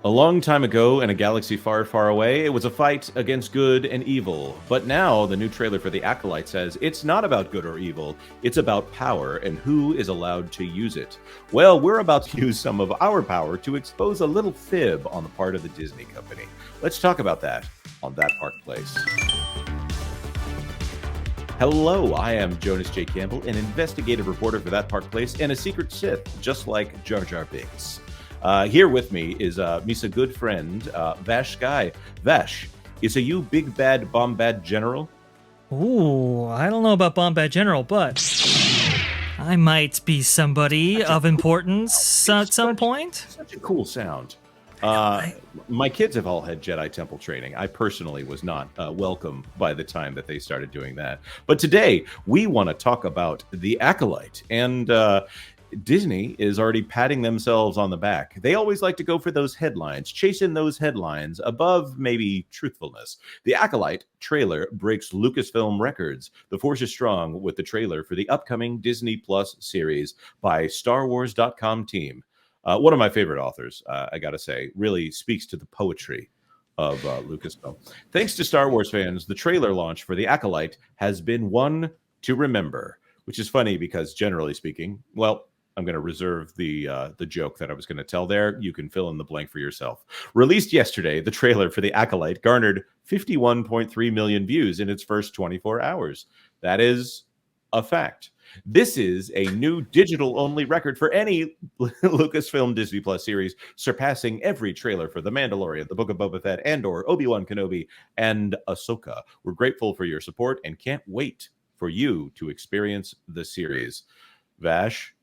A long time ago, in a galaxy far, far away, it was a fight against good and evil. But now, the new trailer for The Acolyte says it's not about good or evil, it's about power and who is allowed to use it. Well, we're about to use some of our power to expose a little fib on the part of the Disney company. Let's talk about that on That Park Place. Hello, I am Jonas J. Campbell, an investigative reporter for That Park Place and a secret Sith, just like Jar Jar Binks. Here with me is Misa good friend, Vash Sky. Vash, is a you big bad bombad general? Ooh, I don't know about Bombad General, but I might be somebody of importance at some point. Such a cool sound. My kids have all had Jedi Temple training. I personally was not welcome by the time that they started doing that. But today, we want to talk about The Acolyte. And Disney is already patting themselves on the back. They always like to go for those headlines, chasing those headlines above maybe truthfulness. The Acolyte trailer breaks Lucasfilm records. The Force is strong with the trailer for the upcoming Disney Plus series by StarWars.com team. One of my favorite authors, I gotta say, really speaks to the poetry of Lucasfilm. Thanks to Star Wars fans, the trailer launch for The Acolyte has been one to remember, which is funny because generally speaking, well, I'm going to reserve the joke that I was going to tell there. You can fill in the blank for yourself. Released yesterday, the trailer for The Acolyte garnered 51.3 million views in its first 24 hours. That is a fact. This is a new digital-only record for any Lucasfilm Disney Plus series, surpassing every trailer for The Mandalorian, The Book of Boba Fett, Andor, Obi-Wan Kenobi, and Ahsoka. We're grateful for your support and can't wait for you to experience the series. Vash,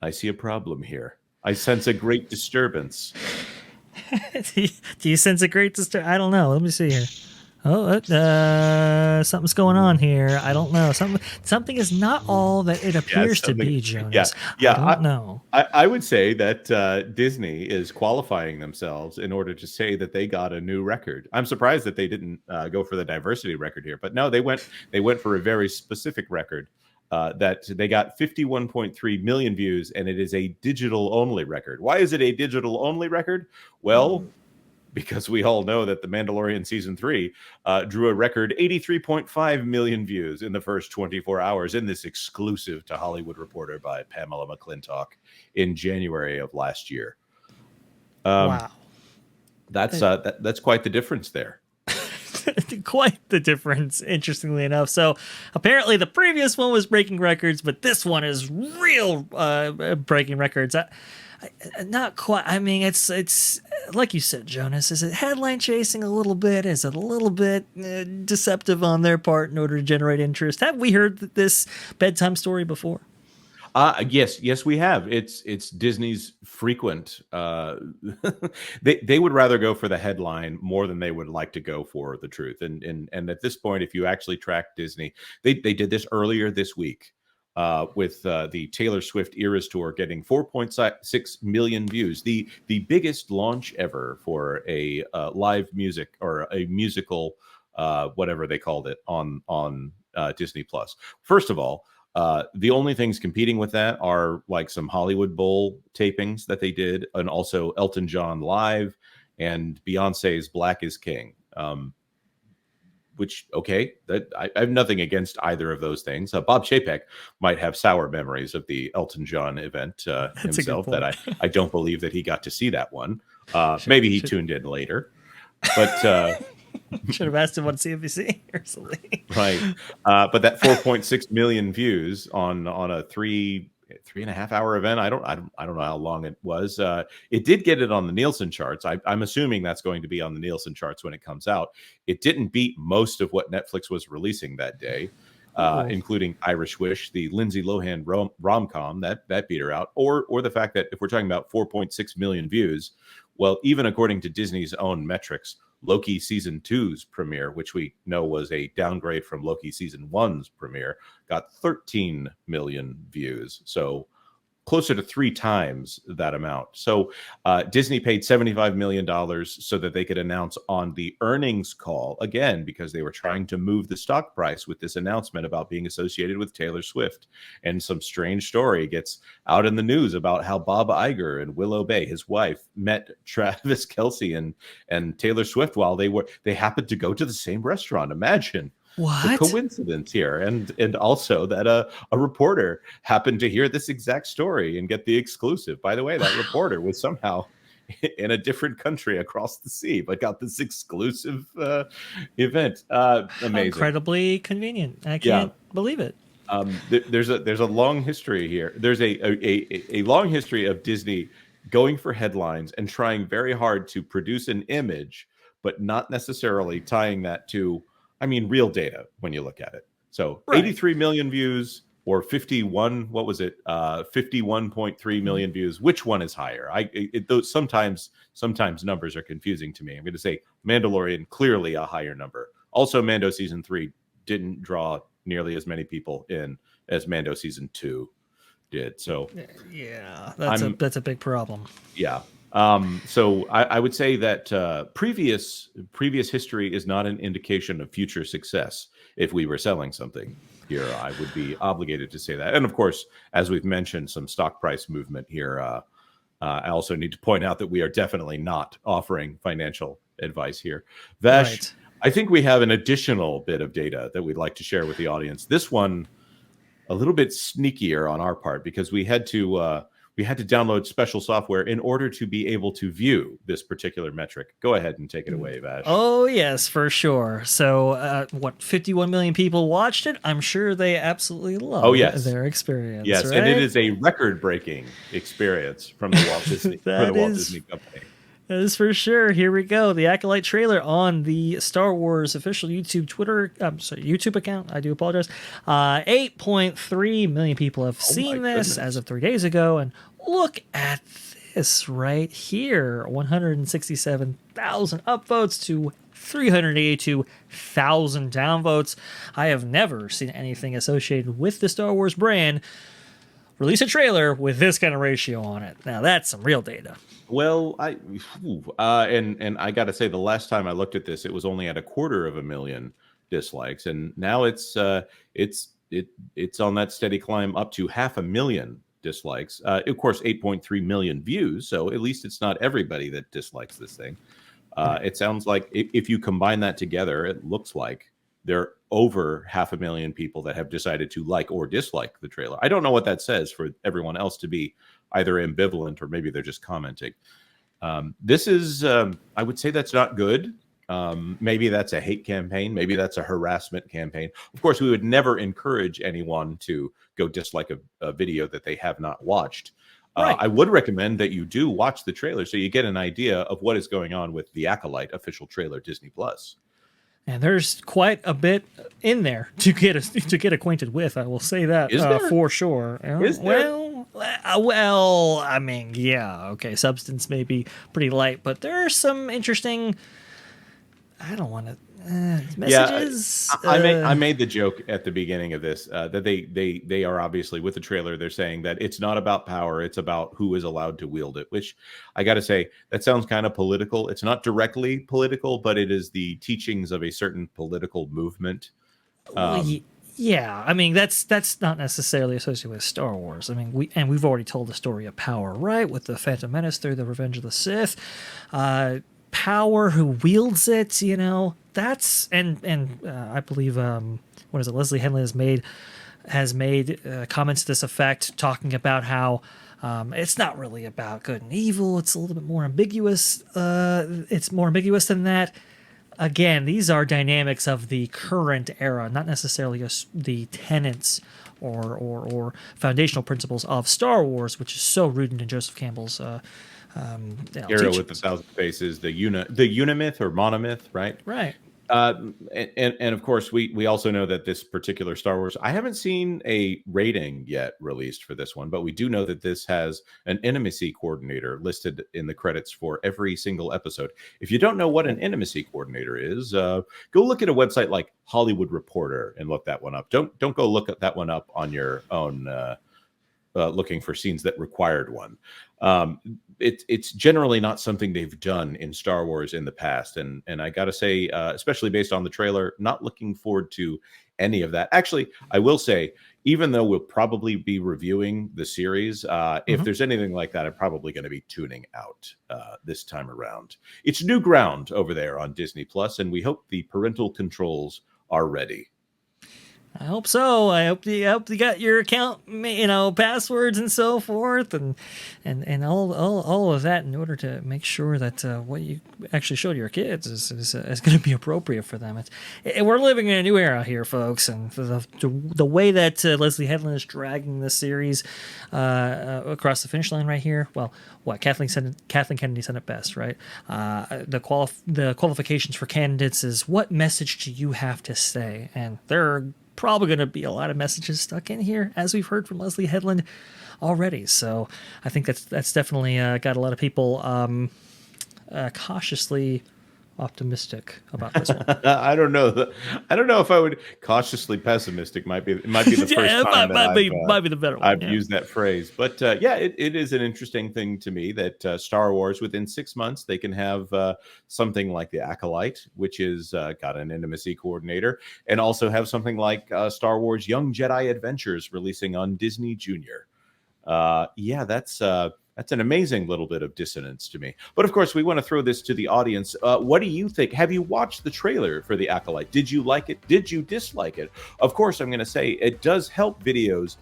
I see a problem here. I sense a great disturbance. Do you sense a great disturbance? I don't know. Let me see here. Oh, something's going on here. I don't know. Something is not all that it appears to be, Jonas. Yeah. I don't know. I would say that Disney is qualifying themselves in order to say that they got a new record. I'm surprised that they didn't go for the diversity record here, but no, they went for a very specific record. That they got 51.3 million views, and it is a digital-only record. Why is it a digital-only record? Well, because we all know that The Mandalorian Season 3 drew a record 83.5 million views in the first 24 hours in this exclusive to Hollywood Reporter by Pamela McClintock in January of last year. Wow. That's quite the difference there. Quite the difference, interestingly enough. So apparently the previous one was breaking records, but this one is real breaking records. Not quite. I mean, it's like you said, Jonas. Is it headline chasing a little bit? Is it a little bit deceptive on their part in order to generate interest? Have we heard this bedtime story before? Yes, we have. It's Disney's frequent. They would rather go for the headline more than they would like to go for the truth. And at this point, if you actually track Disney, they did this earlier this week with the Taylor Swift Eras Tour getting 4.6 million views, the biggest launch ever for a live music or a musical, whatever they called it on Disney Plus. First of all. The only things competing with that are like some Hollywood Bowl tapings that they did, and also Elton John live and Beyonce's Black is King. Which, okay, I have nothing against either of those things. Bob Chapek might have sour memories of the Elton John event himself that I don't believe that he got to see that one. Maybe he tuned in later. But should have asked him on CNBC or something. Right. But that 4.6 million views on a 3.5 hour event. I don't know how long it was. It did get it on the Nielsen charts. I'm assuming that's going to be on the Nielsen charts when it comes out. It didn't beat most of what Netflix was releasing that day, including Irish Wish, the Lindsay Lohan rom-com that beat her out, or the fact that if we're talking about 4.6 million views, well, even according to Disney's own metrics, Loki Season 2's premiere, which we know was a downgrade from Loki Season 1's premiere, got 13 million views. So closer to 3 times that amount. So Disney paid $75 million so that they could announce on the earnings call, again, because they were trying to move the stock price with this announcement about being associated with Taylor Swift. And some strange story gets out in the news about how Bob Iger and Willow Bay, his wife, met Travis Kelce and Taylor Swift while they happened to go to the same restaurant. Imagine the What? coincidence here, and also that a reporter happened to hear this exact story and get the exclusive. By the way, that reporter was somehow in a different country across the sea, but got this exclusive event. Amazing, Incredibly convenient. I can't believe it. There's a long history here. There's a long history of Disney going for headlines and trying very hard to produce an image, but not necessarily tying that to, I mean, real data when you look at it. So Right. 83 million views or 51, what was it? 51.3 million views. Which one is higher? Those sometimes numbers are confusing to me. I'm going to say Mandalorian, clearly a higher number. Also, Mando season 3 didn't draw nearly as many people in as Mando season 2 did. So yeah, that's a big problem. Yeah. So I would say that previous history is not an indication of future success. If we were selling something here, I would be obligated to say that. And of course, as we've mentioned, some stock price movement here. I also need to point out that we are definitely not offering financial advice here. Vash, Right. I think we have an additional bit of data that we'd like to share with the audience. This one, a little bit sneakier on our part, because we had to download special software in order to be able to view this particular metric. Go ahead and take it away, Vash. Oh, yes, for sure. So, 51 million people watched it? I'm sure they absolutely loved their experience. Yes, right? And it is a record-breaking experience from the Walt Disney, Disney Company. That is for sure. Here we go. The Acolyte trailer on the Star Wars official YouTube account. I do apologize. 8.3 million people have seen this as of 3 days ago. And look at this right here. 167,000 upvotes to 382,000 downvotes. I have never seen anything associated with the Star Wars brand release a trailer with this kind of ratio on it. Now that's some real data. Well, and I got to say, the last time I looked at this, it was only at 250,000 dislikes, and now it's on that steady climb up to 500,000 dislikes. Of course, 8.3 million views, so at least it's not everybody that dislikes this thing. It sounds like if you combine that together, it looks like there are over 500,000 people that have decided to like or dislike the trailer. I don't know what that says for everyone else to be either ambivalent or maybe they're just commenting. This is, I would say that's not good. Maybe that's a hate campaign. Maybe that's a harassment campaign. Of course, we would never encourage anyone to go dislike a video that they have not watched. Right. I would recommend that you do watch the trailer so you get an idea of what is going on with the Acolyte official trailer, Disney Plus. And there's quite a bit in there to get acquainted with. I will say that for sure. Is there? Well, I mean, yeah, okay. Substance may be pretty light, but there are some interesting. I don't want to messages. Yeah, I made the joke at the beginning of this that they are obviously, with the trailer, they're saying that it's not about power, it's about who is allowed to wield it, which I got to say, that sounds kind of political. It's not directly political, but it is the teachings of a certain political movement. Yeah, I mean that's not necessarily associated with Star Wars. I mean, we've already told the story of power, right? With the Phantom Menace through the Revenge of the Sith. Power, who wields it, that's and I believe what is it, Leslye Headland has made comments to this effect, talking about how it's not really about good and evil. It's a little bit more ambiguous. It's more ambiguous than that. Again, these are dynamics of the current era, not necessarily the tenets or foundational principles of Star Wars, which is so rooted in Joseph Campbell's Hero with 1,000 faces, the unimyth or monomyth, right? Right. And of course, we also know that this particular Star Wars, I haven't seen a rating yet released for this one, but we do know that this has an intimacy coordinator listed in the credits for every single episode. If you don't know what an intimacy coordinator is, go look at a website like Hollywood Reporter and look that one up. Don't go look at that one up on your own looking for scenes that required one. It's generally not something they've done in Star Wars in the past, and I got to say, especially based on the trailer, not looking forward to any of that. Actually, I will say, even though we'll probably be reviewing the series, if there's anything like that, I'm probably going to be tuning out this time around. It's new ground over there on Disney Plus, and we hope the parental controls are ready. I hope so. I hope you got your account, passwords and so forth, and all of that in order to make sure that what you actually show to your kids is going to be appropriate for them. We're living in a new era here, folks, and the way that Leslye Headland is dragging this series across the finish line right here. Well, what Kathleen Kennedy said it best, right? The qualifications for candidates is, what message do you have to say? And there are probably going to be a lot of messages stuck in here, as we've heard from Leslye Headland already. So I think that's definitely got a lot of people cautiously optimistic about this one. I don't know if I would. Cautiously pessimistic might be the first time might be the better one. I've used that phrase. But it is an interesting thing to me that Star Wars, within 6 months, they can have something like the Acolyte, which is got an intimacy coordinator, and also have something like Star Wars Young Jedi Adventures releasing on Disney Junior. That's an amazing little bit of dissonance to me. But of course, we want to throw this to the audience. What do you think? Have you watched the trailer for The Acolyte? Did you like it? Did you dislike it? Of course, I'm going to say it does help videos,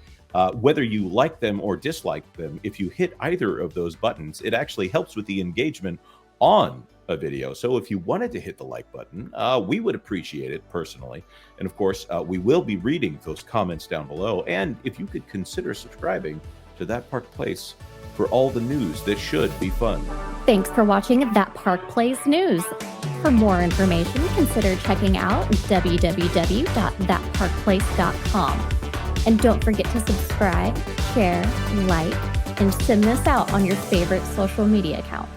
whether you like them or dislike them. If you hit either of those buttons, it actually helps with the engagement on a video. So if you wanted to hit the like button, we would appreciate it personally. And of course, we will be reading those comments down below. And if you could consider subscribing to That Park Place for all the news that should be fun. Thanks for watching That Park Place News. For more information, consider checking out www.thatparkplace.com. And don't forget to subscribe, share, like, and send this out on your favorite social media accounts.